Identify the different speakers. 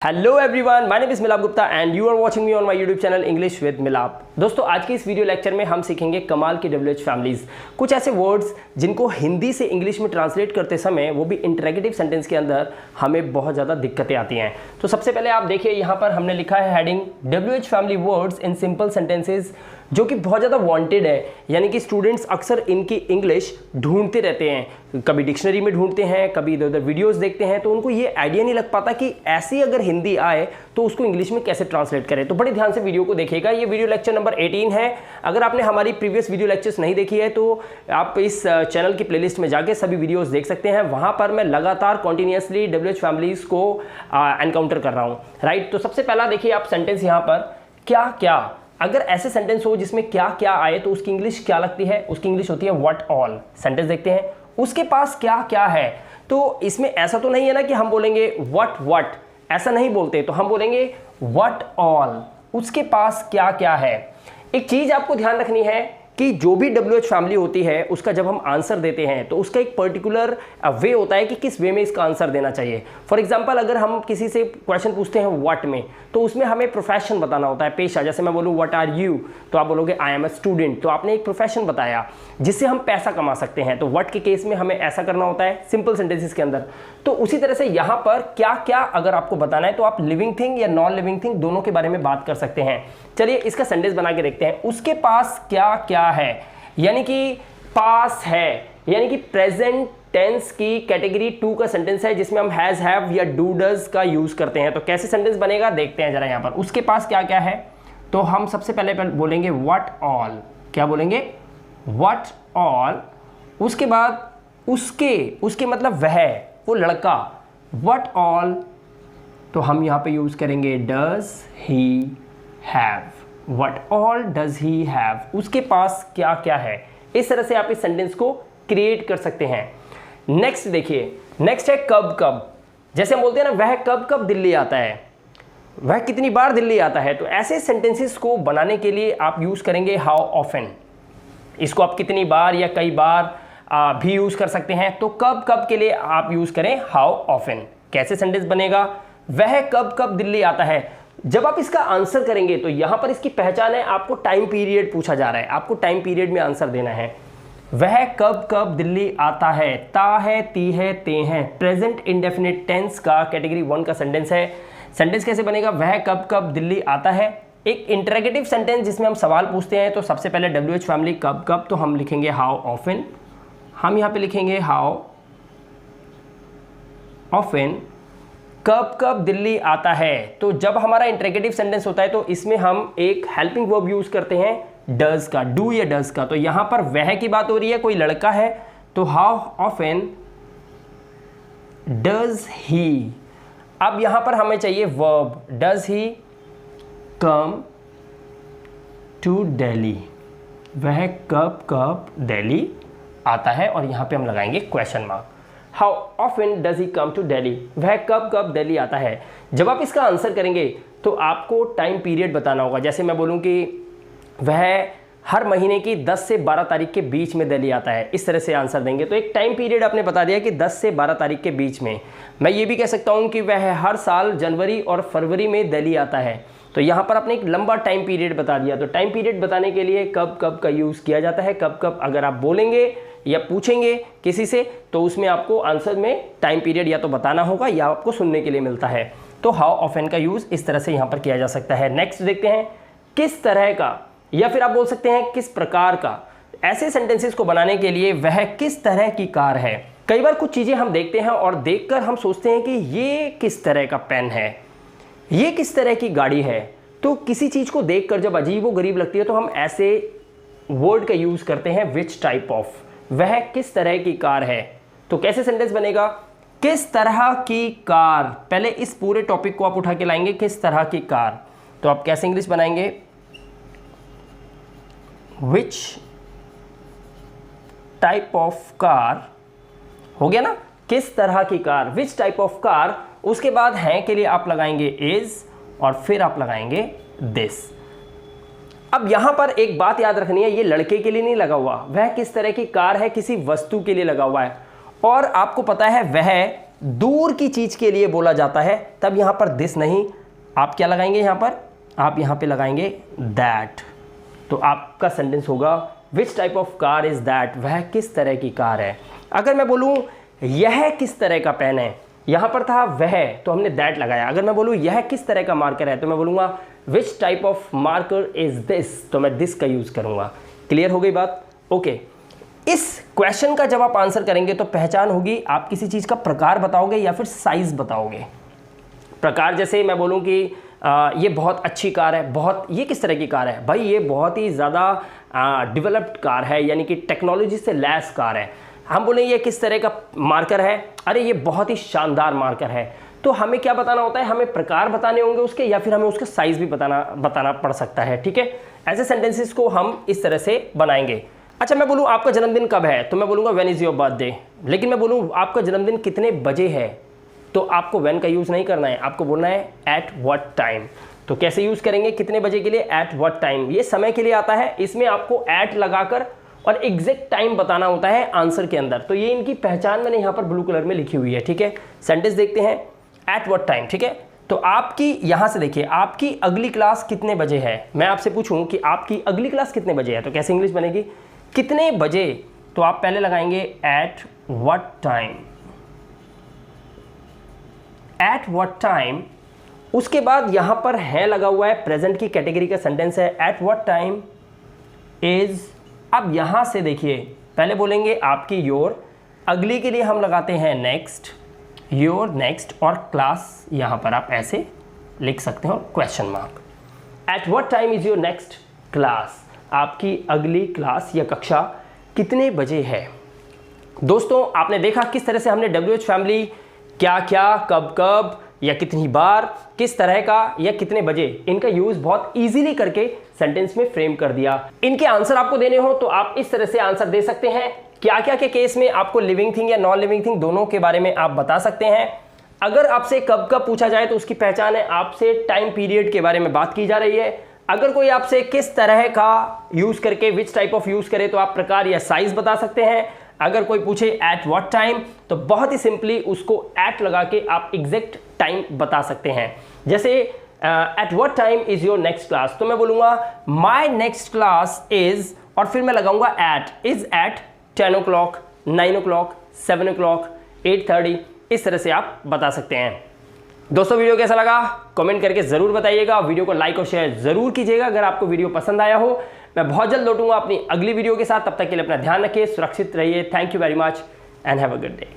Speaker 1: Hello everyone, my name is Milap Gupta and you are watching me on my YouTube channel English with Milap. दोस्तों, आज के इस video lecture में हम सीखेंगे कमाल के WH फैमिलीज, कुछ ऐसे वर्ड्स जिनको हिंदी से इंग्लिश में ट्रांसलेट करते समय, वो भी इंटरेगेटिव सेंटेंस के अंदर, हमें बहुत ज़्यादा दिक्कतें आती हैं। तो सबसे पहले आप देखिए, यहाँ पर हमने लिखा है heading WH family words in simple sentences, जो कि बहुत ज़्यादा वांटेड है। यानी कि स्टूडेंट्स अक्सर इनकी इंग्लिश ढूंढते रहते हैं, कभी डिक्शनरी में ढूंढते हैं, कभी इधर उधर वीडियोस देखते हैं, तो उनको ये आइडिया नहीं लग पाता कि ऐसी अगर हिंदी आए तो उसको इंग्लिश में कैसे ट्रांसलेट करें। तो बड़े ध्यान से वीडियो को देखिएगा। ये वीडियो लेक्चर नंबर 18 है। अगर आपने हमारी प्रीवियस वीडियो लेक्चर्स नहीं देखी है तो आप इस चैनल की प्लेलिस्ट में जाके सभी वीडियोस देख सकते हैं। वहां पर मैं लगातार कॉन्टिन्यूसली WH फैमिलीज को एनकाउंटर कर रहा हूँ, राइट। तो सबसे पहला देखिए आप सेंटेंस यहाँ पर, क्या क्या। अगर ऐसे सेंटेंस हो जिसमें क्या क्या आए तो उसकी इंग्लिश क्या लगती है? उसकी इंग्लिश होती है व्हाट ऑल। सेंटेंस देखते हैं, उसके पास क्या क्या है। तो इसमें ऐसा तो नहीं है ना कि हम बोलेंगे व्हाट, ऐसा नहीं बोलते, तो हम बोलेंगे व्हाट ऑल, उसके पास क्या क्या है। एक चीज आपको ध्यान रखनी है कि जो भी WH फैमिली होती है उसका जब हम आंसर देते हैं तो उसका एक पर्टिकुलर वे होता है कि किस वे में इसका आंसर देना चाहिए। फॉर एग्जांपल, अगर हम किसी से क्वेश्चन पूछते हैं व्हाट में, तो उसमें हमें प्रोफेशन बताना होता है, पेशा। जैसे मैं बोलूँ व्हाट आर यू, तो आप बोलोगे आई एम अ स्टूडेंट, तो आपने एक प्रोफेशन बताया जिससे हम पैसा कमा सकते हैं। तो व्हाट के केस में हमें ऐसा करना होता है सिंपल सेंटेंसेस के अंदर। तो उसी तरह से यहाँ पर क्या क्या अगर आपको बताना है तो आप लिविंग थिंग या नॉन लिविंग थिंग दोनों के बारे में बात कर सकते हैं। चलिए इसका सेंटेंस बना के देखते हैं। उसके पास क्या क्या है, यानी कि पास है, यानी कि प्रेजेंट टेंस की कैटेगरी 2 का सेंटेंस है जिसमें हम हैज, हैव या डू, डज का यूज करते हैं। तो कैसे सेंटेंस बनेगा देखते हैं जरा। यहाँ पर उसके पास क्या क्या है, तो हम सबसे पहले बोलेंगे व्हाट ऑल। क्या बोलेंगे? What all. उसके बाद उसके मतलब वह, वो लड़का, व्हाट ऑल, तो हम यहाँ पे यूज करेंगे does he have. What all does he have, उसके पास क्या क्या है। इस तरह से आप इस सेंटेंस को क्रिएट कर सकते हैं। नेक्स्ट देखिए, नेक्स्ट है कब कब। जैसे हम बोलते हैं ना, वह कब कब दिल्ली आता है, वह कितनी बार दिल्ली आता है। तो ऐसे सेंटेंसेस को बनाने के लिए आप यूज करेंगे हाउ ऑफन। इसको आप कितनी बार या कई बार भी यूज कर सकते हैं। तो कब कब के लिए आप यूज करें हाउ ऑफन। कैसे सेंटेंस बनेगा? वह कब कब दिल्ली आता है। जब आप इसका आंसर करेंगे तो यहां पर इसकी पहचान है, आपको टाइम पीरियड पूछा जा रहा है, आपको टाइम पीरियड में आंसर देना है। वह कब कब दिल्ली आता है, ता है, ती है, ते हैं, प्रेजेंट इंडेफिनिट टेंस का कैटेगरी 1 का सेंटेंस है। सेंटेंस कैसे बनेगा? वह कब कब दिल्ली आता है। एक इंटरेगेटिव सेंटेंस जिसमें हम सवाल पूछते हैं, तो सबसे पहले WH फैमिली कब कब, तो हम लिखेंगे हाउ ऑफन। हम यहाँ पे लिखेंगे हाउ ऑफन, कब कब दिल्ली आता है। तो जब हमारा इंटरेगेटिव सेंटेंस होता है तो इसमें हम एक हेल्पिंग वर्ब यूज करते हैं डज का, डू या डज का। तो यहां पर वह की बात हो रही है, कोई लड़का है, तो हाउ ऑफन डज ही। अब यहां पर हमें चाहिए verb, does he come to Delhi, वह कब कब दिल्ली आता है, और यहां पे हम लगाएंगे question mark. How often does he come to Delhi, वह कब कब दिल्ली आता है। जब आप इसका आंसर करेंगे तो आपको टाइम पीरियड बताना होगा। जैसे मैं बोलूं कि वह हर महीने की 10 से 12 तारीख के बीच में दिल्ली आता है, इस तरह से आंसर देंगे। तो एक टाइम पीरियड आपने बता दिया कि 10 से 12 तारीख के बीच में। मैं ये भी कह सकता हूं कि वह हर साल जनवरी और फरवरी में दिल्ली आता है। तो यहाँ पर आपने एक लंबा टाइम पीरियड बता दिया। तो टाइम पीरियड बताने के लिए कब कब का यूज़ किया जाता है। कब कब अगर आप बोलेंगे या पूछेंगे किसी से तो उसमें आपको आंसर में टाइम पीरियड या तो बताना होगा या आपको सुनने के लिए मिलता है। तो हाउ ऑफन का यूज़ इस तरह से यहाँ पर किया जा सकता है। नेक्स्ट देखते हैं किस तरह का, या फिर आप बोल सकते हैं किस प्रकार का। ऐसे सेंटेंसेस को बनाने के लिए वह किस तरह की कार है। कई बार कुछ चीज़ें हम देखते हैं और देखकर हम सोचते हैं कि ये किस तरह का पेन है, ये किस तरह की गाड़ी है। तो किसी चीज़ को देखकर जब अजीब व गरीब लगती है तो हम ऐसे वर्ड का यूज़ करते हैं विच टाइप ऑफ। वह किस तरह की कार है, तो कैसे सेंटेंस बनेगा? किस तरह की कार। पहले इस पूरे टॉपिक को आप उठा के लाएंगे, किस तरह की कार। तो आप कैसे इंग्लिश बनाएंगे? विच टाइप ऑफ कार, हो गया ना, किस तरह की car, which type of car. उसके बाद हैं के लिए आप लगाएंगे इज, और फिर आप लगाएंगे दिस। अब यहां पर एक बात याद रखनी है, ये लड़के के लिए नहीं लगा हुआ, वह किस तरह की कार है किसी वस्तु के लिए लगा हुआ है। और आपको पता है वह दूर की चीज के लिए बोला जाता है तब यहां पर दिस नहीं, आप क्या लगाएंगे यहां पर, आप यहां पे लगाएंगे दैट। तो आपका सेंटेंस होगा which type of car is that, वह किस तरह की कार है। अगर मैं बोलूं यह किस तरह का पेन है, यहां पर था वह तो हमने दैट लगाया। अगर मैं बोलूं यह किस तरह का मार्कर है तो मैं बोलूंगा which type of marker is this, तो मैं दिस का यूज करूंगा। क्लियर हो गई बात? ओके। इस क्वेश्चन का जब आप आंसर करेंगे तो पहचान होगी, आप किसी चीज का प्रकार बताओगे या फिर साइज बताओगे। प्रकार जैसे मैं बोलूं कि ये बहुत अच्छी कार है, बहुत, ये किस तरह की कार है, भाई ये बहुत ही ज़्यादा डेवलप्ड कार है, यानी कि टेक्नोलॉजी से लैस कार है। हम बोलें ये किस तरह का मार्कर है, अरे ये बहुत ही शानदार मार्कर है। तो हमें क्या बताना होता है, हमें प्रकार बताने होंगे उसके, या फिर हमें उसका साइज भी बताना पड़ सकता है। ठीक है, ऐसे सेंटेंसेस को हम इस तरह से बनाएंगे। अच्छा, मैं बोलूँ आपका जन्मदिन कब है तो मैं बोलूँगा व्हेन इज़ योर बर्थडे। लेकिन मैं बोलूँ आपका जन्मदिन कितने बजे है तो आपको व्हेन का यूज़ नहीं करना है, आपको बोलना है एट व्हाट टाइम। तो कैसे यूज़ करेंगे कितने बजे के लिए, एट व्हाट टाइम। ये समय के लिए आता है, इसमें आपको एट लगाकर और एग्जैक्ट टाइम बताना होता है आंसर के अंदर। तो ये इनकी पहचान मैंने यहाँ पर ब्लू कलर में लिखी हुई है। ठीक है, सेंटेंस देखते हैं, एट व्हाट टाइम। ठीक है, तो आपकी यहाँ से देखिए आपकी अगली क्लास कितने बजे है। मैं आपसे पूछूं कि आपकी अगली क्लास कितने बजे है तो कैसे इंग्लिश बनेगी, कितने बजे। तो आप पहले लगाएंगे at what time, at what time. उसके बाद यहां पर है लगा हुआ है, प्रेजेंट की कैटेगरी का सेंटेंस है, एट व्हाट टाइम इज। अब यहां से देखिए पहले बोलेंगे आपकी योर, अगली के लिए हम लगाते हैं नेक्स्ट, योर नेक्स्ट, और क्लास यहां पर आप ऐसे लिख सकते हो question mark. At what time is your next class, आपकी अगली क्लास या कक्षा कितने बजे है। दोस्तों आपने देखा किस तरह से हमने WH फैमिली क्या क्या, कब कब, या कितनी बार, किस तरह का, या कितने बजे, इनका यूज बहुत इजीली करके सेंटेंस में फ्रेम कर दिया। इनके आंसर आपको देने हो तो आप इस तरह से आंसर दे सकते हैं। क्या क्या के केस में आपको लिविंग थिंग या नॉन लिविंग थिंग दोनों के बारे में आप बता सकते हैं। अगर आपसे कब कब पूछा जाए तो उसकी पहचान है, आपसे टाइम पीरियड के बारे में बात की जा रही है। अगर कोई आपसे किस तरह का यूज करके, विच टाइप ऑफ यूज करे, तो आप प्रकार या साइज बता सकते हैं। अगर कोई पूछे एट व्हाट टाइम तो बहुत ही सिंपली उसको एट लगा के आप एग्जैक्ट टाइम बता सकते हैं। जैसे at what time is your next class, तो मैं बोलूंगा माई नेक्स्ट क्लास इज, और फिर मैं लगाऊंगा eight, is eight 10 o'clock, 9 o'clock, 7 o'clock, 8:30, इस तरह से आप बता सकते हैं। दोस्तों वीडियो कैसा लगा कमेंट करके जरूर बताइएगा, वीडियो को लाइक और शेयर जरूर कीजिएगा अगर आपको वीडियो पसंद आया हो। मैं बहुत जल्द लौटूंगा अपनी अगली वीडियो के साथ, तब तक के लिए अपना ध्यान रखिए, सुरक्षित रहिए। Thank you very much and have a good day.